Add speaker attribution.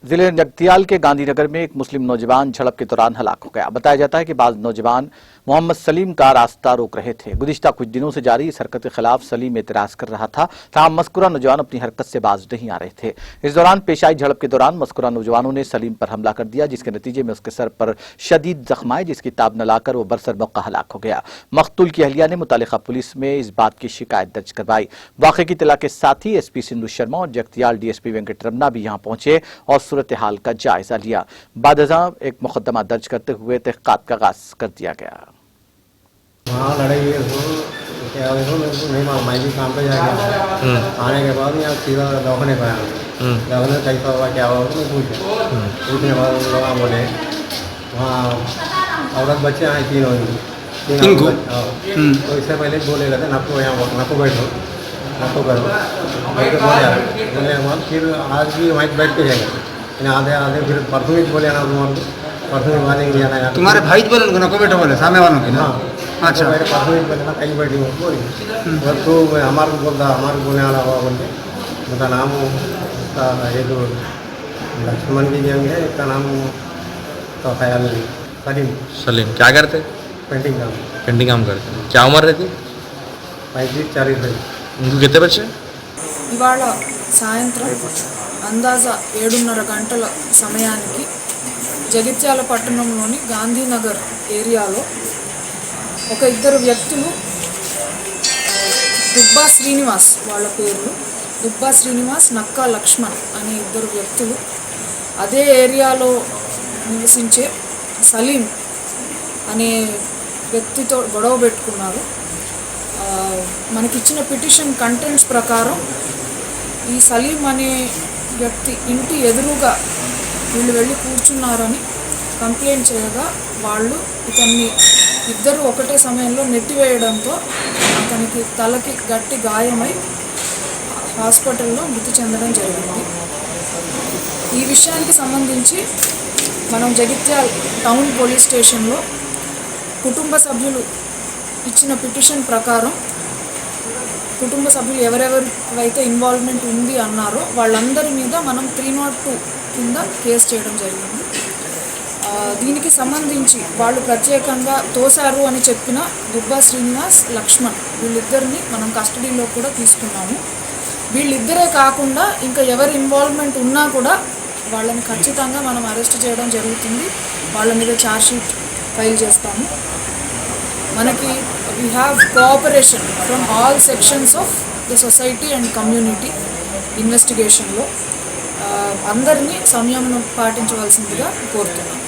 Speaker 1: जिले नगतियाल के गांधीनगर में एक मुस्लिम नौजवान झड़प के दौरान हलाक हो गया। बताया जाता है कि बाज नौजवान मोहम्मद सलीम का रास्ता रोक रहे थे। गुज़िश्ता कुछ दिनों से जारी इस हरकत के खिलाफ सलीम एतराज कर रहा था, तमाम मस्कुरा नौजवान अपनी हरकत से बाज नहीं आ रहे थे। इस दौरान पेश आई झड़प के दौरान मस्कुरा नौजवानों ने सलीम पर हमला कर दिया, जिसके नतीजे में उसके सर पर शदीद जख्म आए, जिसकी ताब न लाकर वो बरसर मौका हलाक हो गया। मकतूल की अहलिया ने मुतालिका पुलिस में इस बात की शिकायत दर्ज करवाई। वाक़े की इत्तला के साथ ही एसपी सिंधु शर्मा और जगतियाल डीएसपी वेंकट रमना भी यहाँ पहुंचे और सूरत हाल का जायजा लिया। बादजा एक मुकदमा दर्ज करते हुए तहक़ीक़ात का आगाज कर दिया गया।
Speaker 2: हाँ, लड़ाई है तो क्या है तो नहीं मालूम। मैं भी काम पे जाके आने के बाद यहाँ सीधा दवाखाने पर आया। दवाखाने कैसा हुआ क्या हुआ तो पूछने के बाद लोग बोले वहाँ औरत बच्चे आए तीन को। तो इससे पहले बोले गए थे नको यहाँ नको बैठो नको करो बोले बाद फिर आज भी वहीं बैठ के जाएंगे आधे आधे फिर परसों ही बोले ना तुम्हारे परसों ही वाले नहीं आना।
Speaker 3: तुम्हारे भाई बोले उनको नको बैठो बोले सामने वालों की ना। अच्छा,
Speaker 2: मेरे परसों ही बोले ना कहीं बैठी हूँ बोली तो हमारे को बोलता हमारे को बोलने वाला हुआ बोलते उनका नाम उसका ये जो लक्ष्मण की गैंग है, इसका नाम तो ख्याल नहीं। सलीम
Speaker 4: सलीम क्या करते? पेंटिंग काम करते। क्या उम्र रहती?
Speaker 2: 35-40।
Speaker 4: उनको कितने बच्चे?
Speaker 5: ఇవాళ సాయంత్రం అందాజా 7:30 గంటల సమయానికి జగిత్యాల పట్టణంలోని గాంధీనగర్ ఏరియాలో ఒక ఇద్దరు వ్యక్తులు దుబ్బా శ్రీనివాస్ వాళ్ళ పేర్లు దుబ్బా శ్రీనివాస్ నక్కా లక్ష్మణ్ అనే ఇద్దరు వ్యక్తులు అదే ఏరియాలో నివసించే సలీం అనే వ్యక్తితో గొడవ పెట్టుకున్నారు। మనకిచ్చిన పిటిషన్ కంటెంట్స్ ప్రకారం ఈ సలీం అనే వ్యక్తి ఇంటి ఎదురుగా వీళ్ళు వెళ్ళి కూర్చున్నారని కంప్లైంట్ చేయగా వాళ్ళు ఇతన్ని ఇద్దరు ఒకటే సమయంలో నెట్టివేయడంతో అతనికి తలకి గట్టి గాయమై హాస్పిటల్లో మృతి చెందడం జరిగింది। ఈ విషయానికి సంబంధించి మనం జగిత్యాల టౌన్ పోలీస్ స్టేషన్లో కుటుంబ సభ్యులు ఇచ్చిన పిటిషన్ ప్రకారం కుటుంబ సభ్యులు ఎవరెవరైతే ఇన్వాల్వ్మెంట్ ఉంది అన్నారో వాళ్ళందరి మీద మనం 302 కింద కేసు చేయడం జరిగింది। దీనికి సంబంధించి వాళ్ళు ప్రత్యేకంగా తోసారు అని చెప్పిన దుబ్బా శ్రీనివాస్ లక్ష్మణ్ వీళ్ళిద్దరిని మనం కస్టడీలో కూడా తీసుకున్నాము। వీళ్ళిద్దరే కాకుండా ఇంకా ఎవరి ఇన్వాల్వ్మెంట్ ఉన్నా కూడా వాళ్ళని ఖచ్చితంగా మనం అరెస్ట్ చేయడం జరుగుతుంది। వాళ్ళ మీద ఛార్జ్షీట్ ఫైల్ చేస్తాము। మనకి we have cooperation from all sections of the society and community ఇన్వెస్టిగేషన్లో అందరినీ సంయమనం పాటించవలసిందిగా కోరుతున్నాను।